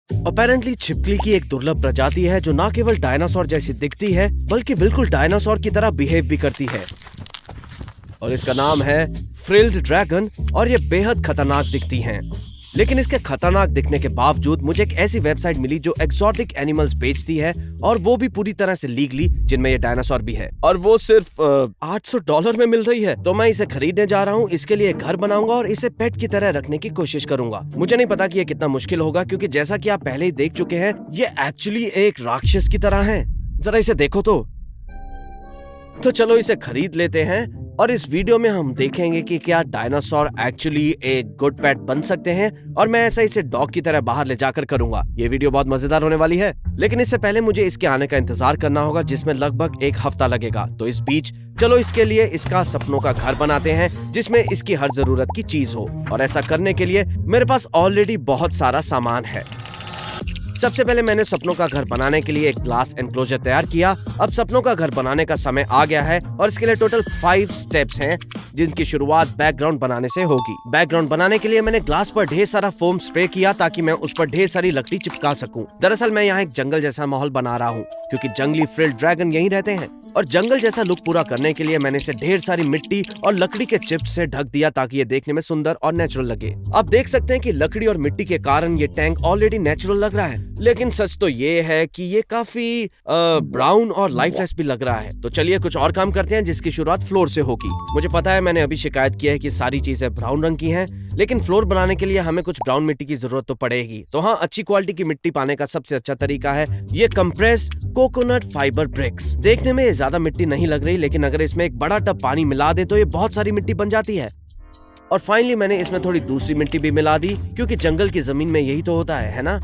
Apparently छिपकली की एक दुर्लभ प्रजाति है जो न केवल डायनासोर जैसी दिखती है बल्कि बिल्कुल डायनासोर की तरह बिहेव भी करती है और इसका नाम है फ्रिल्ड ड्रैगन और ये बेहद खतरनाक दिखती हैं। लेकिन इसके खतरनाक दिखने के बावजूद मुझे एक ऐसी वेबसाइट मिली जो एक्सोटिक एनिमल्स बेचती है और वो भी पूरी तरह से लीगली, जिनमें ये डायनासोर भी है, और वो सिर्फ $800 में मिल रही है। तो मैं इसे खरीदने जा रहा हूँ। इसके लिए घर बनाऊंगा और इसे पेट की तरह रखने की कोशिश करूंगा। मुझे नहीं पता कि ये कितना मुश्किल होगा क्योंकि जैसा कि आप पहले ही देख चुके हैं ये एक्चुअली एक राक्षस की तरह है। जरा इसे देखो तो चलो इसे खरीद लेते हैं और इस वीडियो में हम देखेंगे कि क्या डायनासोर एक्चुअली एक गुड पेट बन सकते हैं और मैं ऐसा इसे डॉग की तरह बाहर ले जाकर करूंगा। ये वीडियो बहुत मजेदार होने वाली है, लेकिन इससे पहले मुझे इसके आने का इंतजार करना होगा जिसमें लगभग 1 हफ्ता लगेगा। तो इस बीच चलो इसके लिए इसका सपनों का घर बनाते हैं जिसमें इसकी हर जरूरत की चीज हो, और ऐसा करने के लिए मेरे पास ऑलरेडी बहुत सारा सामान है। सबसे पहले मैंने सपनों का घर बनाने के लिए एक ग्लास एनक्लोजर तैयार किया। अब सपनों का घर बनाने का समय आ गया है और इसके लिए टोटल 5 स्टेप्स हैं जिनकी शुरुआत बैकग्राउंड बनाने से होगी। बैकग्राउंड बनाने के लिए मैंने ग्लास पर ढेर सारा फोम स्प्रे किया ताकि मैं उस पर ढेर सारी लकड़ी चिपका सकूं। दरअसल मैं यहाँ एक जंगल जैसा माहौल बना रहा हूँ क्योंकि जंगली फ्रिल्ड ड्रैगन यहीं रहते हैं, और जंगल जैसा लुक पूरा करने के लिए मैंने इसे ढेर सारी मिट्टी और लकड़ी के चिप्स से ढक दिया ताकि ये देखने में सुंदर और नेचुरल लगे। आप देख सकते हैं कि लकड़ी और मिट्टी के कारण ये टैंक ऑलरेडी नेचुरल लग रहा है, लेकिन सच तो ये है कि ये काफी ब्राउन और लाइफलेस भी लग रहा है। तो चलिए कुछ और काम करते हैं जिसकी शुरुआत फ्लोर से होगी। मुझे पता है मैंने अभी शिकायत की है कि सारी चीजें ब्राउन रंग की हैं, लेकिन फ्लोर बनाने के लिए हमें कुछ ब्राउन मिट्टी की जरूरत तो पड़ेगी। तो हाँ, अच्छी क्वालिटी की मिट्टी पाने का सबसे अच्छा तरीका है ये कंप्रेस्ड कोकोनट फाइबर ब्रिक्स। देखने में ज्यादा मिट्टी नहीं लग रही, लेकिन अगर इसमें एक बड़ा टब पानी मिला दे तो ये बहुत सारी मिट्टी बन जाती है। और फाइनली मैंने इसमें थोड़ी दूसरी मिट्टी भी मिला दी क्योंकि जंगल की जमीन में यही तो होता है ना।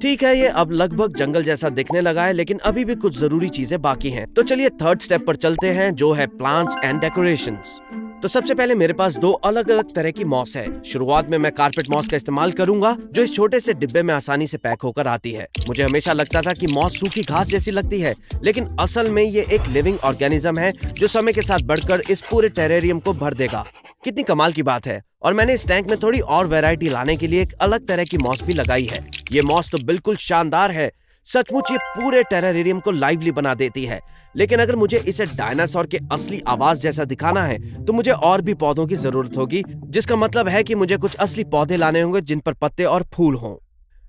ठीक है, ये अब लगभग जंगल जैसा दिखने लगा है, लेकिन अभी भी कुछ जरूरी चीजें बाकी हैं। तो चलिए थर्ड स्टेप पर चलते हैं जो है प्लांट्स एंड डेकोरेशंस। तो सबसे पहले मेरे पास 2 अलग अलग तरह की मॉस है। शुरुआत में मैं कारपेट मॉस का इस्तेमाल करूंगा जो इस छोटे से डिब्बे में आसानी से पैक होकर आती है। मुझे हमेशा लगता था कि मॉस सूखी घास जैसी लगती है, लेकिन असल में ये एक लिविंग ऑर्गेनिज्म है जो समय के साथ बढ़कर इस पूरे टेरेरियम को भर देगा। कितनी कमाल की बात है। और मैंने इस टैंक में थोड़ी और वैरायटी लाने के लिए एक अलग तरह की मॉस भी लगाई है। ये मॉस तो बिल्कुल शानदार है, सचमुच ये पूरे टेरेरियम को लाइवली बना देती है। लेकिन अगर मुझे इसे डायनासोर के असली आवाज जैसा दिखाना है तो मुझे और भी पौधों की जरूरत होगी, जिसका मतलब है कि मुझे कुछ असली पौधे लाने होंगे जिन पर पत्ते और फूल हों।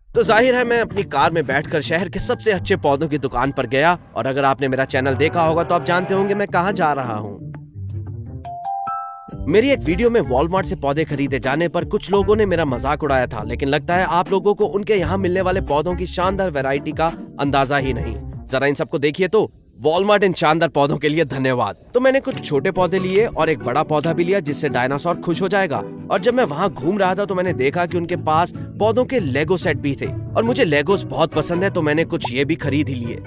तो जाहिर है मैं अपनी कार में बैठकर शहर के सबसे अच्छे पौधों की दुकान पर गया, और अगर आपने मेरा चैनल देखा होगा तो आप जानते होंगे मैं कहां जा रहा हूं। मेरी एक वीडियो में वॉलमार्ट से पौधे खरीदे जाने पर कुछ लोगों ने मेरा मजाक उड़ाया था, लेकिन लगता है आप लोगों को उनके यहाँ मिलने वाले पौधों की शानदार वैरायटी का अंदाजा ही नहीं। जरा इन सबको देखिए तो। वॉलमार्ट इन शानदार पौधों के लिए धन्यवाद। तो मैंने कुछ छोटे पौधे लिए और एक बड़ा पौधा भी लिया जिससे डायनासोर खुश हो जाएगा। और जब मैं वहाँ घूम रहा था तो मैंने देखा कि उनके पास पौधों के लेगो सेट भी थे, और मुझे लेगोस बहुत पसंद है तो मैंने कुछ ये भी खरीद ही लिए।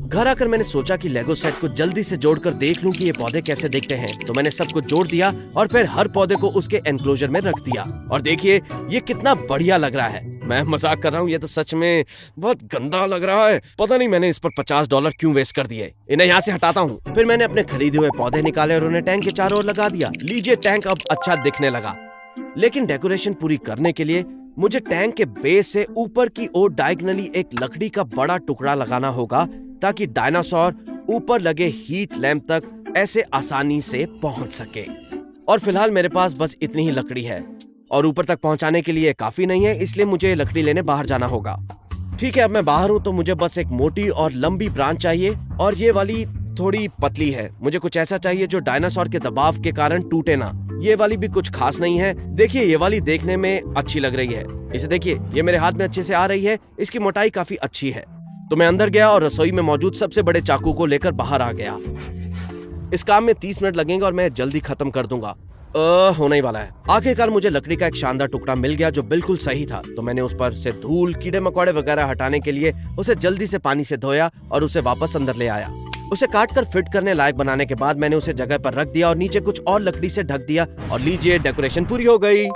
घर आकर मैंने सोचा कि लेगो सेट को जल्दी से जोड़कर देख लूं कि ये पौधे कैसे दिखते हैं। तो मैंने सब कुछ जोड़ दिया और फिर हर पौधे को उसके एनक्लोजर में रख दिया, और देखिए ये कितना बढ़िया लग रहा है। मैं मजाक कर रहा हूँ, ये तो सच में बहुत गंदा लग रहा है। पता नहीं मैंने इस पर $50 क्यों वेस्ट कर दिए। इन्हें यहाँ से हटाता हूँ। फिर मैंने अपने खरीदे हुए पौधे निकाले और उन्हें टैंक के चारों ओर लगा दिया। लीजिए, टैंक अब अच्छा दिखने लगा। लेकिन डेकोरेशन पूरी करने के लिए मुझे टैंक के बेस से ऊपर की ओर डायगोनली एक लकड़ी का बड़ा टुकड़ा लगाना होगा ताकि डायनासोर ऊपर लगे हीट लैंप तक ऐसे आसानी से पहुंच सके। और फिलहाल मेरे पास बस इतनी ही लकड़ी है और ऊपर तक पहुंचाने के लिए काफी नहीं है, इसलिए मुझे लकड़ी लेने बाहर जाना होगा। ठीक है, अब मैं बाहर हूं तो मुझे बस एक मोटी और लंबी ब्रांच चाहिए, और ये वाली थोड़ी पतली है। मुझे कुछ ऐसा चाहिए जो डायनासोर के दबाव के कारण टूटे ना। ये वाली भी कुछ खास नहीं है। देखिए, ये वाली देखने में अच्छी लग रही है। इसे देखिए, ये मेरे हाथ में अच्छे से आ रही है। इसकी मोटाई काफी अच्छी है। तो मैं अंदर गया और रसोई में मौजूद सबसे बड़े चाकू को लेकर बाहर आ गया। इस काम में 30 मिनट लगेंगे और मैं जल्दी खत्म कर दूंगा। होने ही वाला है। आखिरकार मुझे लकड़ी का एक शानदार टुकड़ा मिल गया जो बिल्कुल सही था। तो मैंने उस पर से धूल, कीड़े मकोड़े वगैरह हटाने के लिए उसे जल्दी से पानी से धोया और उसे वापस अंदर ले आया। उसे काटकर फिट करने लायक बनाने के बाद मैंने उसे जगह पर रख दिया और नीचे कुछ और लकड़ी से ढक दिया, और लीजिए डेकोरेशन पूरी हो गई।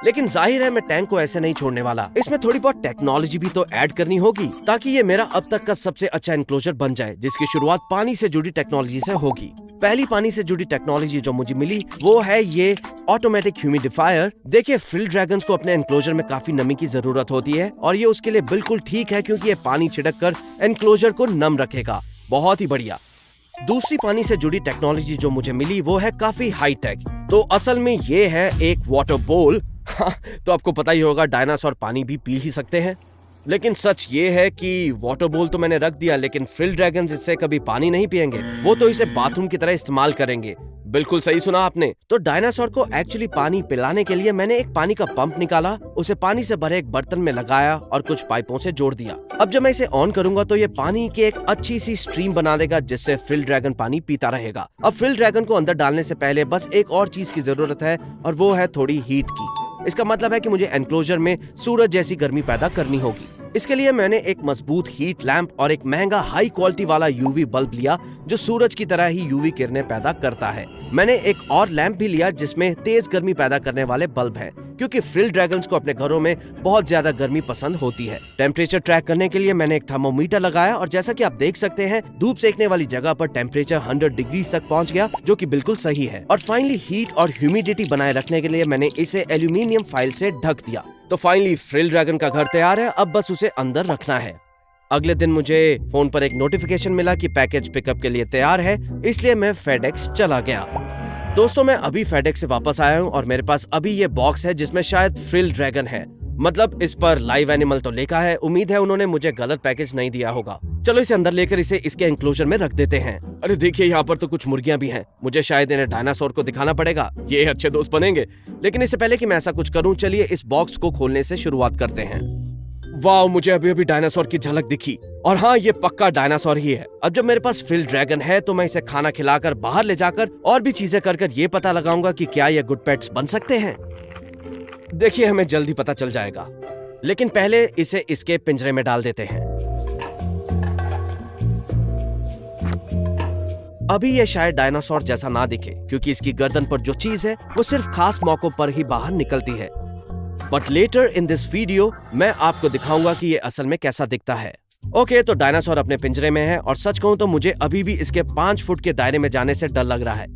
लेकिन जाहिर है मैं टैंक को ऐसे नहीं छोड़ने वाला। इसमें थोड़ी बहुत टेक्नोलॉजी भी तो ऐड करनी होगी ताकि ये मेरा अब तक का सबसे अच्छा एनक्लोजर बन जाए, जिसकी शुरुआत पानी से जुड़ी टेक्नोलॉजी से होगी। पहली पानी से जुड़ी टेक्नोलॉजी जो मुझे मिली वो है ये ऑटोमेटिक ह्यूमिडिफायर। देखिए, फ्रिल ड्रैगन्स को अपने एनक्लोजर में काफी नमी की जरूरत होती है और ये उसके लिए बिल्कुल ठीक है, क्योंकि ये पानी छिड़क कर एनक्लोजर को नम रखेगा। बहुत ही बढ़िया। दूसरी पानी से जुड़ी टेक्नोलॉजी जो मुझे मिली वो है काफी हाई टेक। तो असल में ये है एक वाटर बोल। तो आपको पता ही होगा डायनासोर पानी भी पी ही सकते हैं, लेकिन सच ये है कि वाटर बोल तो मैंने रख दिया, लेकिन फ्रिल ड्रैगन्स इससे कभी पानी नहीं पिएंगे। वो तो इसे बाथरूम की तरह इस्तेमाल करेंगे। बिल्कुल सही सुना आपने। तो डायनासोर को एक्चुअली पानी पिलाने के लिए मैंने एक पानी का पंप निकाला, उसे पानी से भरे एक बर्तन में लगाया और कुछ पाइपों से जोड़ दिया। अब जब मैं इसे ऑन करूंगा तो ये पानी की एक अच्छी सी स्ट्रीम बना देगा, जिससे फ्रिल ड्रैगन पानी पीता रहेगा। अब फ्रिल ड्रैगन को अंदर डालने से पहले बस एक और चीज की जरूरत है और वो है थोड़ी हीट की। इसका मतलब है कि मुझे एनक्लोजर में सूरज जैसी गर्मी पैदा करनी होगी। इसके लिए मैंने एक मजबूत हीट लैंप और एक महंगा हाई क्वालिटी वाला यूवी बल्ब लिया जो सूरज की तरह ही यूवी किरणें पैदा करता है। मैंने एक और लैंप भी लिया जिसमें तेज गर्मी पैदा करने वाले बल्ब हैं, क्योंकि फ्रिल ड्रैगन्स को अपने घरों में बहुत ज्यादा गर्मी पसंद होती है। टेम्परेचर ट्रैक करने के लिए मैंने एक थर्मोमीटर लगाया और जैसा कि आप देख सकते हैं धूप सेकने वाली जगह पर टेम्परेचर 100 डिग्री तक पहुंच गया, जो कि बिल्कुल सही है। और फाइनली हीट और ह्यूमिडिटी बनाए रखने के लिए मैंने इसे एल्यूमिनियम फाइल से ढक दिया। तो फाइनली फ्रिल ड्रैगन का घर तैयार है, अब बस उसे अंदर रखना है। अगले दिन मुझे फोन पर एक नोटिफिकेशन मिला कि पैकेज पिकअप के लिए तैयार है, इसलिए मैं फेडेक्स चला गया। दोस्तों, मैं अभी फेडेक्स से वापस आया हूँ और मेरे पास अभी ये बॉक्स है जिसमें शायद फ्रिल ड्रैगन है। मतलब इस पर लाइव एनिमल तो लिखा है, उम्मीद है उन्होंने मुझे गलत पैकेज नहीं दिया होगा। चलो इसे अंदर लेकर इसे इसके एंक्लोजर में रख देते हैं। अरे देखिए, यहाँ पर तो कुछ मुर्गियां भी हैं। मुझे शायद इन्हें डायनासोर को दिखाना पड़ेगा, ये अच्छे दोस्त बनेंगे। लेकिन इससे पहले कि मैं ऐसा कुछ करूं, चलिए इस बॉक्स को खोलने से शुरुआत करते हैं। वाह, मुझे अभी अभी डायनासोर की झलक दिखी और हाँ, ये पक्का डायनासोर ही है। अब जब मेरे पास फ्रिल ड्रैगन है तो मैं इसे खाना खिलाकर बाहर ले जाकर और भी चीजें कर ये पता लगाऊंगा कि क्या ये गुड पेट्स बन सकते हैं। देखिए, हमें जल्दी पता चल जाएगा, लेकिन पहले इसे इसके पिंजरे में डाल देते हैं। अभी ये शायद डायनासोर जैसा ना दिखे, क्योंकि इसकी गर्दन पर जो चीज है वो सिर्फ खास मौकों पर ही बाहर निकलती है। But later in this video मैं आपको दिखाऊंगा कि ये असल में कैसा दिखता है। ओके, तो डायनासोर अपने पिंजरे में है और सच कहूं तो मुझे अभी भी इसके 5 फुट के दायरे में जाने से डर लग रहा है।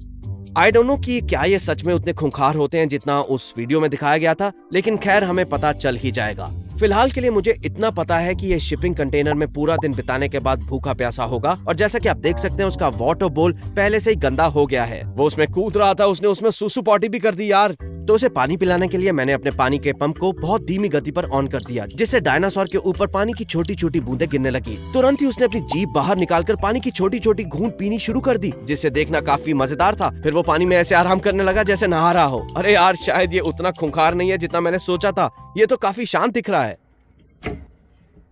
आई डोंट नो कि क्या ये सच में उतने खूंखार होते हैं जितना उस वीडियो में दिखाया गया था, लेकिन खैर हमें पता चल ही जाएगा। फिलहाल के लिए मुझे इतना पता है कि ये शिपिंग कंटेनर में पूरा दिन बिताने के बाद भूखा प्यासा होगा और जैसा कि आप देख सकते हैं उसका वाटर बोल पहले से ही गंदा हो गया है। वो उसमें कूद रहा था, उसने उसमें सुसु पॉटी भी कर दी यार। तो उसे पानी पिलाने के लिए मैंने अपने पानी के पंप को बहुत धीमी गति पर ऑन कर दिया, जिससे डायनासोर के ऊपर पानी की छोटी छोटी बूंदें गिरने लगी। तुरंत ही उसने अपनी जीभ बाहर निकालकर पानी की छोटी छोटी घूंट पीनी शुरू कर दी, जिसे देखना काफी मजेदार था। फिर वो पानी में ऐसे आराम करने लगा जैसे नहा रहा हो। अरे यार, शायद ये उतना खूंखार नहीं है जितना मैंने सोचा था, ये तो काफी शांत दिख रहा है।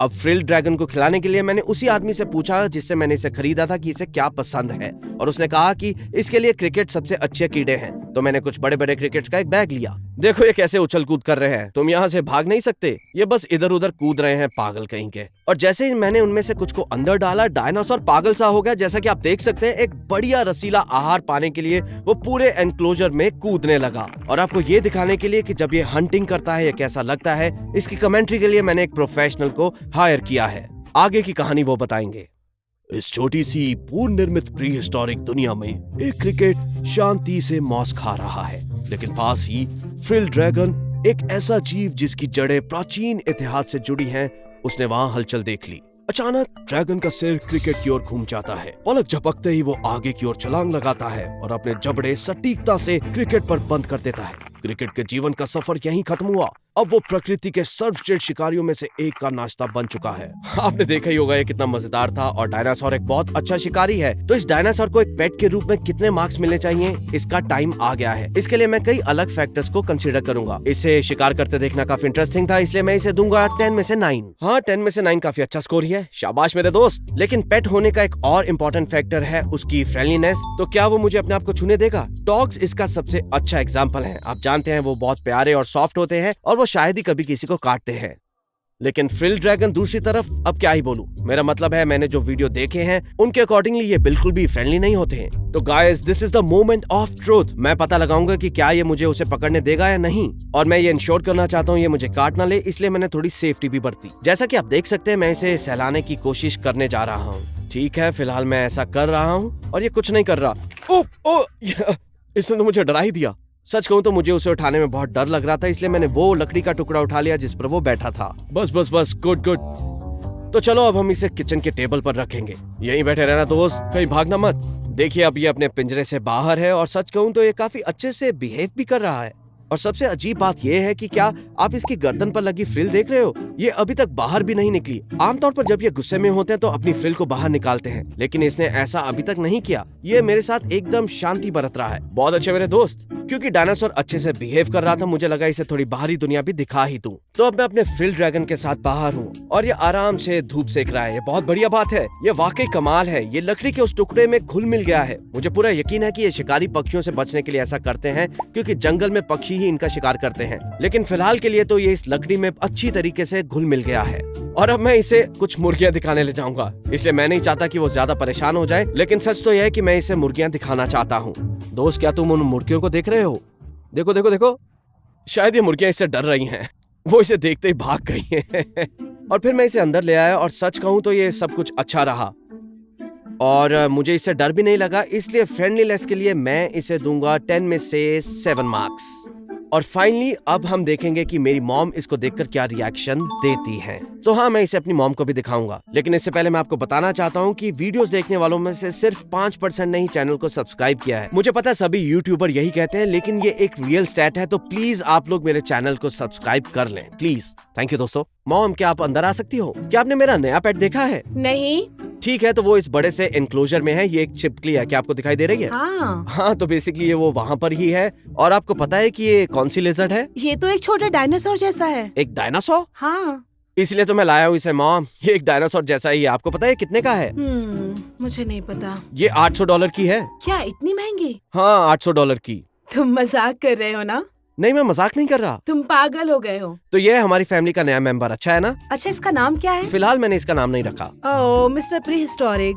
अब फ्रिल ड्रैगन को खिलाने के लिए मैंने उसी आदमी से पूछा जिससे मैंने इसे खरीदा था कि इसे क्या पसंद है, और उसने कहा कि इसके लिए क्रिकेट सबसे अच्छे कीड़े हैं। तो मैंने कुछ बड़े बड़े क्रिकेट्स का एक बैग लिया। देखो ये कैसे उछल कूद कर रहे हैं, तुम यहाँ से भाग नहीं सकते, ये बस इधर उधर कूद रहे हैं, पागल कहीं के। और जैसे ही मैंने उनमें से कुछ को अंदर डाला, डायनासोर पागल सा हो गया। जैसा कि आप देख सकते हैं, एक बढ़िया रसीला आहार पाने के लिए वो पूरे एनक्लोजर में कूदने लगा। और आपको ये दिखाने के लिए कि जब ये हंटिंग करता है ये कैसा लगता है, इसकी कमेंट्री के लिए मैंने एक प्रोफेशनल को हायर किया है। आगे की कहानी वो बताएंगे। इस छोटी सी पूर्ण निर्मित प्री हिस्टोरिक दुनिया में एक क्रिकेट शांति से मौस खा रहा है, लेकिन पास ही फ्रिल ड्रैगन, एक ऐसा जीव जिसकी जड़ें प्राचीन इतिहास से जुड़ी हैं, उसने वहां हलचल देख ली। अचानक ड्रैगन का सिर क्रिकेट की ओर घूम जाता है। पलक झपकते ही वो आगे की ओर छलांग लगाता है और अपने जबड़े सटीकता से क्रिकेट पर बंद कर देता है। क्रिकेट के जीवन का सफर यहीं खत्म हुआ। अब वो प्रकृति के सर्वश्रेष्ठ शिकारियों में से एक का नाश्ता बन चुका है। आपने देखा ही होगा ये कितना मजेदार था, और डायनासोर एक बहुत अच्छा शिकारी है। तो इस डायनासोर को एक पेट के रूप में कितने मार्क्स मिलने चाहिए, इसका टाइम आ गया है। इसके लिए मैं कई अलग फैक्टर्स को कंसीडर करूंगा। इसे शिकार करते देखना काफी इंटरेस्टिंग था, इसलिए मैं इसे दूंगा 10 में से 9। हाँ, 10 में से 9 काफी अच्छा स्कोर ही है, शाबाश मेरे दोस्त। लेकिन पेट होने का एक और इम्पोर्टेंट फैक्टर है उसकी फ्रेंडलीनेस। तो क्या वो मुझे अपने आप को छूने देगा? डॉग्स इसका सबसे अच्छा एग्जाम्पल है। आप जानते हैं वो बहुत प्यारे और सॉफ्ट होते हैं और वो शायद ही कभी किसी को काटते हैं। लेकिन फ्रिल ड्रैगन दूसरी तरफ अब क्या ही बोलूं, मेरा मतलब है मैंने जो वीडियो देखे हैं उनके अकॉर्डिंगली ये बिल्कुल भी फ्रेंडली नहीं होते हैं। तो guys, this is the moment of truth. मैं पता लगाऊंगा कि क्या ये मुझे उसे पकड़ने देगा या नहीं, और मैं ये इंश्योर करना चाहता हूँ ये मुझे काट ना ले, इसलिए मैंने थोड़ी सेफ्टी भी बरती। जैसा कि आप देख सकते हैं मैं इसे सहलाने की कोशिश करने जा रहा हूँ। ठीक है, फिलहाल मैं ऐसा कर रहा हूँ और ये कुछ नहीं कर रहा। इसने तो मुझे डरा ही दिया। सच कहूं तो मुझे उसे उठाने में बहुत डर लग रहा था, इसलिए मैंने वो लकड़ी का टुकड़ा उठा लिया जिस पर वो बैठा था। बस बस बस, गुड गुड। तो चलो अब हम इसे किचन के टेबल पर रखेंगे। यहीं बैठे रहना दोस्त, कहीं भागना मत। देखिए अब ये अपने पिंजरे से बाहर है और सच कहूं तो ये काफी अच्छे से बिहेव भी कर रहा है। और सबसे अजीब बात यह है कि क्या आप इसकी गर्दन पर लगी फ्रिल देख रहे हो? ये अभी तक बाहर भी नहीं निकली। आमतौर पर जब ये गुस्से में होते हैं तो अपनी फ्रिल को बाहर निकालते हैं, लेकिन इसने ऐसा अभी तक नहीं किया। ये मेरे साथ एकदम शांति बरत रहा है। बहुत अच्छे मेरे दोस्त। क्योंकि डायनासोर अच्छे से बिहेव कर रहा था, मुझे लगा इसे थोड़ी बाहरी दुनिया भी दिखा ही दूं। तो अब मैं अपने फ्रिल ड्रैगन के साथ बाहर हूँ और ये आराम से धूप सेक रहा है। ये बहुत बढ़िया बात है, ये वाकई कमाल है। ये लकड़ी के उस टुकड़े में घुल मिल गया है। मुझे पूरा यकीन है कि ये शिकारी पक्षियों से बचने के लिए ऐसा करते हैं, क्योंकि जंगल में पक्षी ही इनका शिकार करते हैं। लेकिन फिलहाल के लिए तो ये इस लकड़ी में अच्छी तरीके से घुल मिल गया है। और अब मैं इसे कुछ मुर्गियां दिखाने ले जाऊंगा, इसलिए मैं नहीं चाहता कि वो ज्यादा परेशान हो जाए, लेकिन सच तो यह है कि मैं इसे मुर्गियां दिखाना चाहता हूँ। दोस्त, क्या तुम उन मुर्गियों को देख रहे हो? देखो देखो देखो, शायद ये मुर्गियां इससे डर रही हैं। वो इसे देखते ही भाग गई हैं। और फिर मैं इसे अंदर ले आया और सच कहूं तो ये सब कुछ अच्छा रहा और मुझे इससे डर भी नहीं लगा, इसलिए फ्रेंडलीनेस के लिए मैं इसे दूंगा 10 में से 7 मार्क्स। और फाइनली अब हम देखेंगे कि मेरी मॉम इसको देखकर क्या रिएक्शन देती है। तो हाँ, मैं इसे अपनी मॉम को भी दिखाऊंगा, लेकिन इससे पहले मैं आपको बताना चाहता हूँ कि वीडियोस देखने वालों में से सिर्फ 5% ने ही चैनल को सब्सक्राइब किया है। मुझे पता है सभी यूट्यूबर यही कहते हैं, लेकिन ये एक रियल स्टैट है, तो प्लीज आप लोग मेरे चैनल को सब्सक्राइब कर लें प्लीज। थैंक यू दोस्तों। मॉम, क्या आप अंदर आ सकती हो? क्या आपने मेरा नया पेट देखा है? नहीं। ठीक है, तो वो इस बड़े से एनक्लोजर में है। ये एक छिपकली है, क्या आपको दिखाई दे रही है? हाँ, तो बेसिकली ये वो वहाँ पर ही है। और आपको पता है कि ये कौन सी लेजर्ड है? ये तो एक छोटा डायनासोर जैसा है। एक डायनासोर? हाँ, इसलिए तो मैं लाया हूँ इसे मॉम। ये एक डायनासोर जैसा ही है। आपको पता है कितने का है? मुझे नहीं पता। ये $800 की है। क्या इतनी महंगी? हाँ, $800 की। तुम मजाक कर रहे हो ना? नहीं, मैं मजाक नहीं कर रहा। तुम पागल हो गए हो। तो ये है हमारी फैमिली का नया मेंबर। अच्छा है ना? अच्छा, इसका नाम क्या है? फिलहाल मैंने इसका नाम नहीं रखा। Oh, mister prehistoric.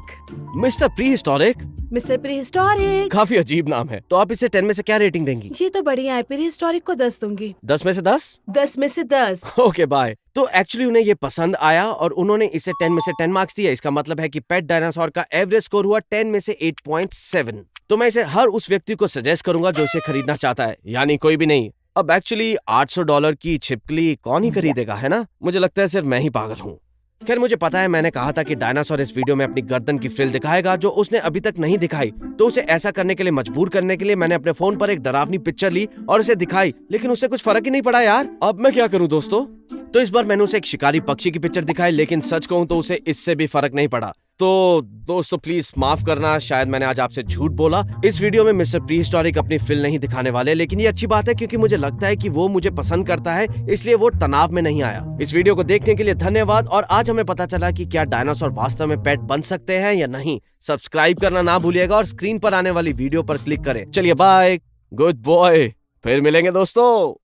Mister prehistoric? Mister prehistoric काफी अजीब नाम है। तो आप इसे 10 में से क्या रेटिंग देंगी? ये तो बढ़िया है, प्री हिस्टोरिक को 10 दूंगी। 10 में से 10? 10 में से 10। Okay bye. तो एक्चुअली उन्हें ये पसंद आया और उन्होंने इसे 10 में से 10 मार्क्स दिया। इसका मतलब है कि पेट डायनासोर का एवरेज स्कोर हुआ 10 में से 8.7। तो मैं इसे हर उस व्यक्ति को सजेस्ट करूंगा जो इसे खरीदना चाहता है, यानी कोई भी नहीं। अब एक्चुअली $800 की छिपकली कौन ही खरीदेगा, है ना? मुझे लगता है सिर्फ मैं ही पागल हूँ। खैर, मुझे पता है मैंने कहा था कि डायनासोर इस वीडियो में अपनी गर्दन की फ्रिल दिखाएगा, जो उसने अभी तक नहीं दिखाई। तो उसे ऐसा करने के लिए मजबूर करने के लिए मैंने अपने फोन पर एक डरावनी पिक्चर ली और उसे दिखाई, लेकिन उससे कुछ फर्क ही नहीं पड़ा यार। अब मैं क्या करूं दोस्तों? तो इस बार मैंने उसे एक शिकारी पक्षी की पिक्चर दिखाई, लेकिन सच कहूं तो उसे इससे भी फर्क नहीं पड़ा। तो दोस्तों प्लीज माफ करना, शायद मैंने आज आपसे झूठ बोला। इस वीडियो में मिस्टर प्री हिस्टोरिक अपनी फ्रिल नहीं दिखाने वाले, लेकिन ये अच्छी बात है क्योंकि मुझे लगता है कि वो मुझे पसंद करता है, इसलिए वो तनाव में नहीं आया। इस वीडियो को देखने के लिए धन्यवाद। और आज हमें पता चला कि क्या डायनासोर वास्तव में पेट बन सकते हैं या नहीं। सब्सक्राइब करना ना भूलिएगा और स्क्रीन पर आने वाली वीडियो पर क्लिक करें। चलिए बाय, गुड बॉय, फिर मिलेंगे दोस्तों।